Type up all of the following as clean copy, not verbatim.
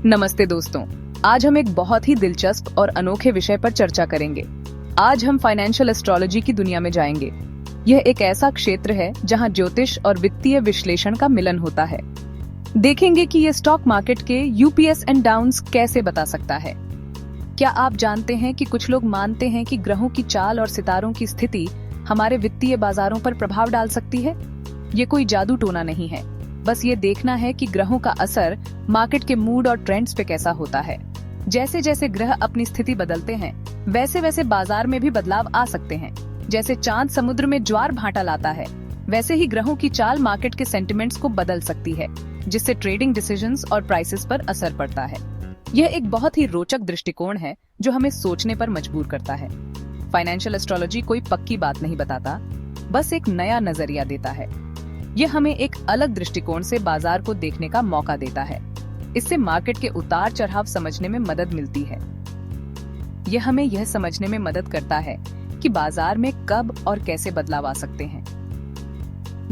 नमस्ते दोस्तों, आज हम एक बहुत ही दिलचस्प और अनोखे विषय पर चर्चा करेंगे। आज हम फाइनेंशियल एस्ट्रोलॉजी की दुनिया में जाएंगे। यह एक ऐसा क्षेत्र है जहां ज्योतिष और वित्तीय विश्लेषण का मिलन होता है। देखेंगे कि ये स्टॉक मार्केट के यूपीएस एंड डाउन्स कैसे बता सकता है। क्या आप जानते हैं कि कुछ लोग मानते हैं कि ग्रहों की चाल और सितारों की स्थिति हमारे वित्तीय बाजारों पर प्रभाव डाल सकती है? ये कोई जादू टोना नहीं है, बस ये देखना है कि ग्रहों का असर मार्केट के मूड और ट्रेंड्स पे कैसा होता है। जैसे जैसे ग्रह अपनी स्थिति बदलते हैं, वैसे वैसे बाजार में भी बदलाव आ सकते हैं। जैसे चांद समुद्र में ज्वार भाटा लाता है, वैसे ही ग्रहों की चाल मार्केट के सेंटिमेंट्स को बदल सकती है, जिससे ट्रेडिंग डिसीजंस और प्राइसेस पर असर पड़ता है। यह एक बहुत ही रोचक दृष्टिकोण है जो हमें सोचने पर मजबूर करता है। फाइनेंशियल एस्ट्रोलॉजी कोई पक्की बात नहीं बताता, बस एक नया नजरिया देता है। यह हमें एक अलग दृष्टिकोण से बाजार को देखने का मौका देता है। इससे मार्केट के उतार चढ़ाव समझने में मदद मिलती है। यह हमें यह समझने में मदद करता है कि बाजार में कब और कैसे बदलाव आ सकते हैं।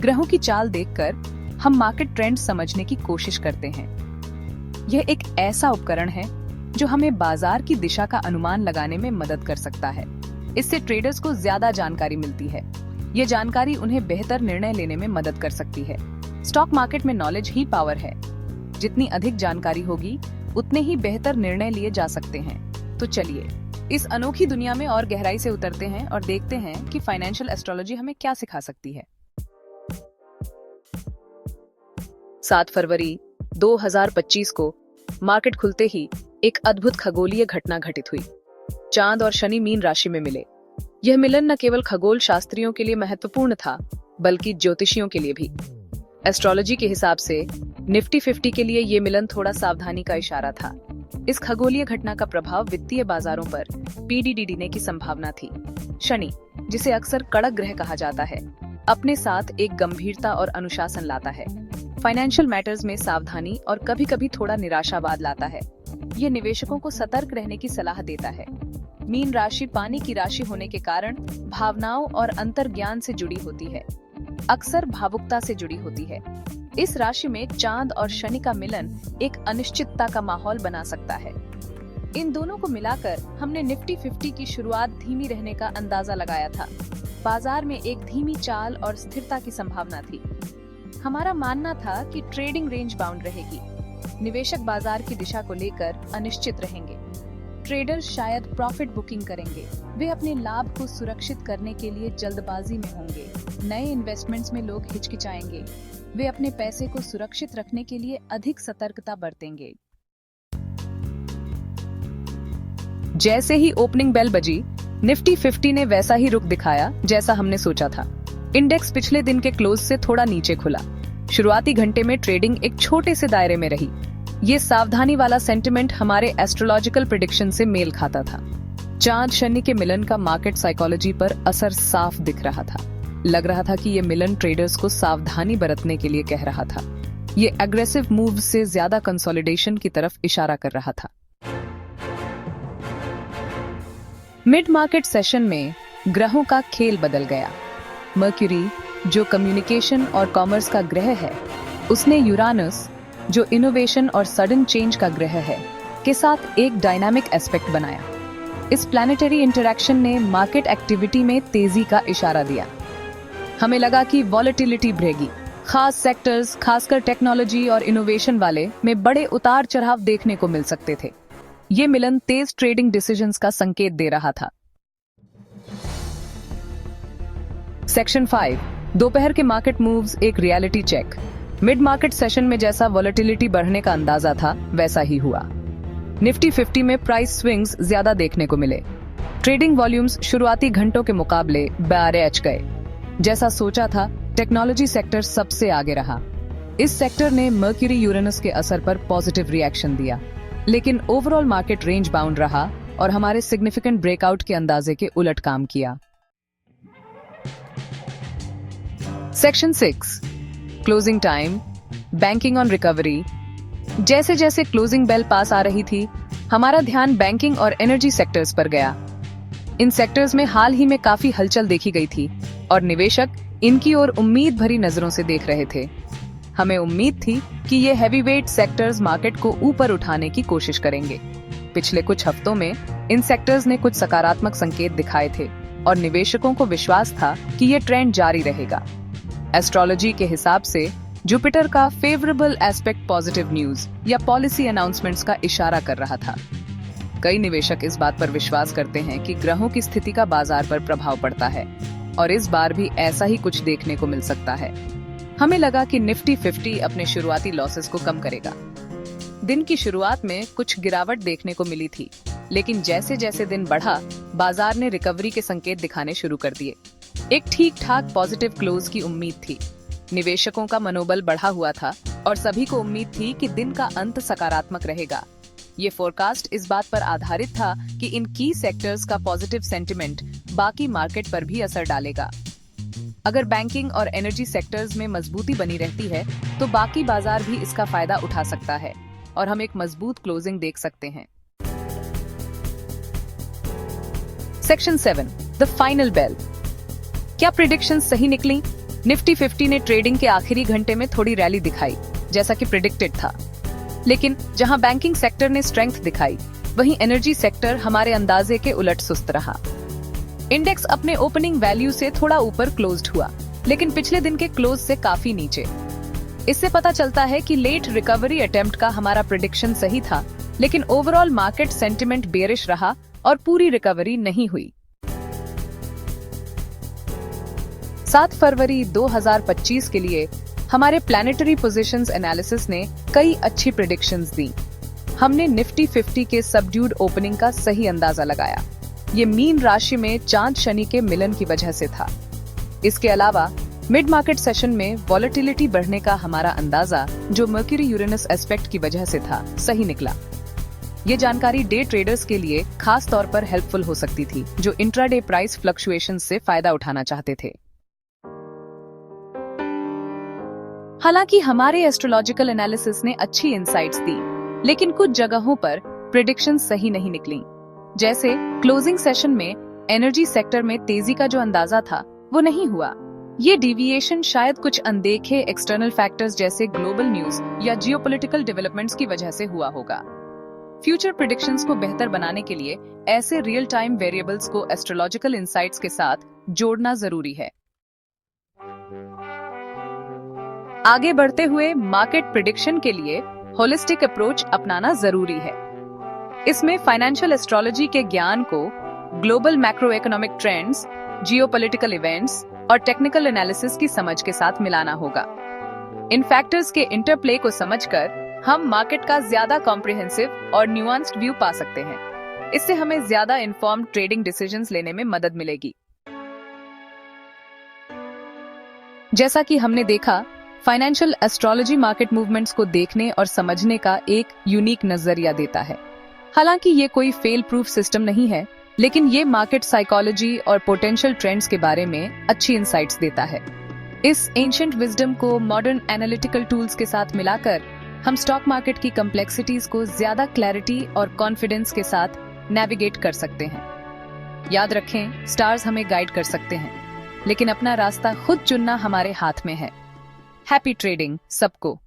ग्रहों की चाल देखकर हम मार्केट ट्रेंड समझने की कोशिश करते हैं। यह एक ऐसा उपकरण है जो हमें बाजार की दिशा का अनुमान लगाने में मदद कर सकता है। इससे ट्रेडर्स को ज्यादा जानकारी मिलती है। ये जानकारी उन्हें बेहतर निर्णय लेने में मदद कर सकती है। स्टॉक मार्केट में नॉलेज ही पावर है। जितनी अधिक जानकारी होगी, उतने ही बेहतर निर्णय लिए जा सकते हैं। तो चलिए इस अनोखी दुनिया में और गहराई से उतरते हैं और देखते हैं कि फाइनेंशियल एस्ट्रोलॉजी हमें क्या सिखा सकती है। 7 फरवरी 2025 को मार्केट खुलते ही एक अद्भुत खगोलीय घटना घटित हुई। चांद और शनि मीन राशि में मिले। यह मिलन न केवल खगोल शास्त्रियों के लिए महत्वपूर्ण था, बल्कि ज्योतिषियों के लिए भी। एस्ट्रोलॉजी के हिसाब से निफ्टी 50 के लिए ये मिलन थोड़ा सावधानी का इशारा था। इस खगोलीय घटना का प्रभाव वित्तीय बाजारों पर पीडी देने की संभावना थी। शनि, जिसे अक्सर कड़क ग्रह कहा जाता है, अपने साथ एक गंभीरता और अनुशासन लाता है। फाइनेंशियल मैटर्स में सावधानी और कभी-कभी थोड़ा निराशावाद लाता है। ये निवेशकों को सतर्क रहने की सलाह देता है। मीन राशि पानी की राशि होने के कारण भावनाओं और अंतर्ज्ञान से जुड़ी होती है, अक्सर भावुकता से जुड़ी होती है। इस राशि में चांद और शनि का मिलन एक अनिश्चितता का माहौल बना सकता है। इन दोनों को मिलाकर हमने निफ्टी 50 की शुरुआत धीमी रहने का अंदाजा लगाया था। बाजार में एक धीमी चाल और स्थिरता की संभावना थी। हमारा मानना था कि ट्रेडिंग रेंज बाउंड रहेगी। निवेशक बाजार की दिशा को लेकर अनिश्चित रहेंगे। ट्रेडर्स शायद प्रॉफिट बुकिंग करेंगे। वे अपने लाभ को सुरक्षित करने के लिए जल्दबाजी में होंगे। नए इन्वेस्टमेंट्स में लोग हिचकिचाएंगे। वे अपने पैसे को सुरक्षित रखने के लिए अधिक सतर्कता बरतेंगे। जैसे ही ओपनिंग बेल बजी, निफ्टी 50 ने वैसा ही रुख दिखाया जैसा हमने सोचा था। इंडेक्स पिछले दिन के क्लोज से थोड़ा नीचे खुला। शुरुआती घंटे में ट्रेडिंग एक छोटे से दायरे में रही। ये सावधानी वाला सेंटिमेंट हमारे एस्ट्रोलॉजिकल प्रेडिक्शन से मेल खाता था। चांद शनि के मिलन का मार्केट साइकोलॉजी पर असर साफ दिख रहा था। लग रहा था कि ये मिलन ट्रेडर्स को सावधानी बरतने के लिए कह रहा था। ये एग्रेसिव मूव से ज्यादा कंसोलिडेशन की तरफ इशारा कर रहा था। मिड मार्केट सेशन में ग्रहों का खेल बदल गया। मर्क्यूरी, जो कम्युनिकेशन और कॉमर्स का ग्रह है, उसने यूरानस, जो इनोवेशन और सडन चेंज का ग्रह है, के साथ एक डायनामिक एस्पेक्ट बनाया। इस प्लैनेटरी इंटरैक्शन ने मार्केट एक्टिविटी में तेजी का इशारा दिया। हमें लगा कि वॉलेटिलिटी बढ़ेगी। खास सेक्टर्स, खासकर टेक्नोलॉजी और इनोवेशन वाले, में बड़े उतार चढ़ाव देखने को मिल सकते थे। ये मिलन तेज ट्रेडिंग डिसीजंस का संकेत दे रहा था। सेक्शन 5, दोपहर के मार्केट मूव्स, एक reality check. Mid market session में जैसा वॉलेटिलिटी बढ़ने का अंदाजा था, वैसा ही हुआ। निफ्टी 50 में प्राइस स्विंग्स ज्यादा देखने को मिले। ट्रेडिंग वॉल्यूम्स शुरुआती घंटों के मुकाबले बढ़ गए। जैसा सोचा था, टेक्नोलॉजी सेक्टर सबसे आगे रहा। इस सेक्टर ने मर्क्यूरी यूरेनस के असर पर पॉजिटिव रिएक्शन दिया, लेकिन ओवरऑल मार्केट रेंज बाउंड रहा और हमारे सिग्निफिकेंट ब्रेकआउट के अंदाजे के उलट काम किया। Section 6, closing time, banking on recovery. जैसे जैसे क्लोजिंग बेल पास आ रही थी, हमारा ध्यान बैंकिंग और एनर्जी सेक्टर्स पर गया। इन सेक्टर्स में हाल ही में काफी हलचल देखी गई थी और निवेशक इनकी ओर उम्मीद भरी नजरों से देख रहे थे। हमें उम्मीद थी कि ये हैवीवेट सेक्टर्स मार्केट को ऊपर उठाने की कोशिश करेंगे। पिछले कुछ हफ्तों में इन सेक्टर्स ने कुछ सकारात्मक संकेत दिखाए थे और निवेशकों को विश्वास था कि ये ट्रेंड जारी रहेगा। एस्ट्रोलॉजी के हिसाब से जुपिटर का फेवरेबल एस्पेक्ट पॉजिटिव न्यूज या पॉलिसी अनाउंसमेंट्स का इशारा कर रहा था। कई निवेशक इस बात पर विश्वास करते हैं कि ग्रहों की स्थिति का बाजार पर प्रभाव पड़ता है और इस बार भी ऐसा ही कुछ देखने को मिल सकता है। हमें लगा कि निफ्टी 50 अपने शुरुआती लॉसेस को कम करेगा। दिन की शुरुआत में कुछ गिरावट देखने को मिली थी, लेकिन जैसे जैसे दिन बढ़ा, बाजार ने रिकवरी के संकेत दिखाने शुरू कर दिए। एक ठीक ठाक पॉजिटिव क्लोज की उम्मीद थी। निवेशकों का मनोबल बढ़ा हुआ था और सभी को उम्मीद थी कि दिन का अंत सकारात्मक रहेगा। ये फोरकास्ट इस बात पर आधारित था कि इन की सेक्टर्स का पॉजिटिव सेंटिमेंट बाकी मार्केट पर भी असर डालेगा। अगर बैंकिंग और एनर्जी सेक्टर्स में मजबूती बनी रहती है तो बाकी बाजार भी इसका फायदा उठा सकता है और हम एक मजबूत क्लोजिंग देख सकते हैं। Section 7, the final bell. क्या प्रिडिक्शन सही निकली? निफ्टी 50 ने ट्रेडिंग के आखिरी घंटे में थोड़ी रैली दिखाई, जैसा कि प्रिडिक्टेड था। लेकिन जहां बैंकिंग सेक्टर ने स्ट्रेंथ दिखाई, वहीं एनर्जी सेक्टर हमारे अंदाजे के उलट सुस्त रहा। इंडेक्स अपने ओपनिंग वैल्यू से थोड़ा ऊपर क्लोज्ड हुआ, लेकिन पिछले दिन के क्लोज से काफी नीचे। इससे पता चलता है कि लेट रिकवरी अटेम्प्ट का हमारा प्रिडिक्शन सही था, लेकिन ओवरऑल मार्केट सेंटिमेंट बेयरिश रहा और पूरी रिकवरी नहीं हुई। 7 फरवरी 2025 के लिए हमारे प्लैनेटरी पोजीशंस एनालिसिस ने कई अच्छी प्रेडिक्शंस दी। हमने निफ्टी 50 के सबड्यूड ओपनिंग का सही अंदाजा लगाया। ये मीन राशि में चांद शनि के मिलन की वजह से था। इसके अलावा मिड मार्केट सेशन में वॉलेटिलिटी बढ़ने का हमारा अंदाजा, जो मर्क्यूरी यूरेनस एस्पेक्ट की वजह से था, सही निकला। ये जानकारी डे ट्रेडर्स के लिए खास तौर पर हेल्पफुल हो सकती थी, जो इंट्राडे प्राइस फ्लक्चुएशंस से फायदा उठाना चाहते थे। हालांकि हमारे एस्ट्रोलॉजिकल एनालिसिस ने अच्छी इंसाइट्स दी, लेकिन कुछ जगहों पर प्रेडिक्शन सही नहीं निकली। जैसे क्लोजिंग सेशन में एनर्जी सेक्टर में तेजी का जो अंदाजा था वो नहीं हुआ। ये डिविएशन शायद कुछ अनदेखे एक्सटर्नल फैक्टर्स जैसे ग्लोबल न्यूज या जियोपॉलिटिकल डेवलपमेंट्स की वजह से हुआ होगा। फ्यूचर प्रेडिक्शंस को बेहतर बनाने के लिए ऐसे रियल टाइम वेरिएबल्स को एस्ट्रोलॉजिकल इंसाइट्स के साथ जोड़ना जरूरी है। आगे बढ़ते हुए मार्केट प्रिडिक्शन के लिए होलिस्टिक अप्रोच अपनाना जरूरी है। इसमें फाइनेंशियल एस्ट्रोलॉजी के ज्ञान को global macro economic trends, geopolitical events और टेक्निकल एनालिसिस की समझ के साथ मिलाना होगा। इन फैक्टर्स के इंटरप्ले को समझकर हम मार्केट का ज्यादा कॉम्प्रिहेंसिव और न्यूआंस्ड व्यू पा सकते हैं। इससे हमें ज्यादा इन्फॉर्म्ड ट्रेडिंग डिसीजंस लेने में मदद मिलेगी। जैसा कि हमने देखा, फाइनेंशियल एस्ट्रोलॉजी मार्केट मूवमेंट्स को देखने और समझने का एक यूनिक नजरिया देता है। हालांकि ये कोई फेल प्रूफ सिस्टम नहीं है, लेकिन ये मार्केट साइकोलॉजी और पोटेंशियल ट्रेंड्स के बारे में अच्छी इंसाइट्स देता है। इस एंशिएंट विजडम को मॉडर्न एनालिटिकल टूल्स के साथ मिलाकर हम स्टॉक मार्केट की कॉम्प्लेक्सिटीज को ज्यादा क्लैरिटी और कॉन्फिडेंस के साथ नेविगेट कर सकते हैं। याद रखें, स्टार्स हमें गाइड कर सकते हैं, लेकिन अपना रास्ता खुद चुनना हमारे हाथ में है। हैप्पी ट्रेडिंग सबको।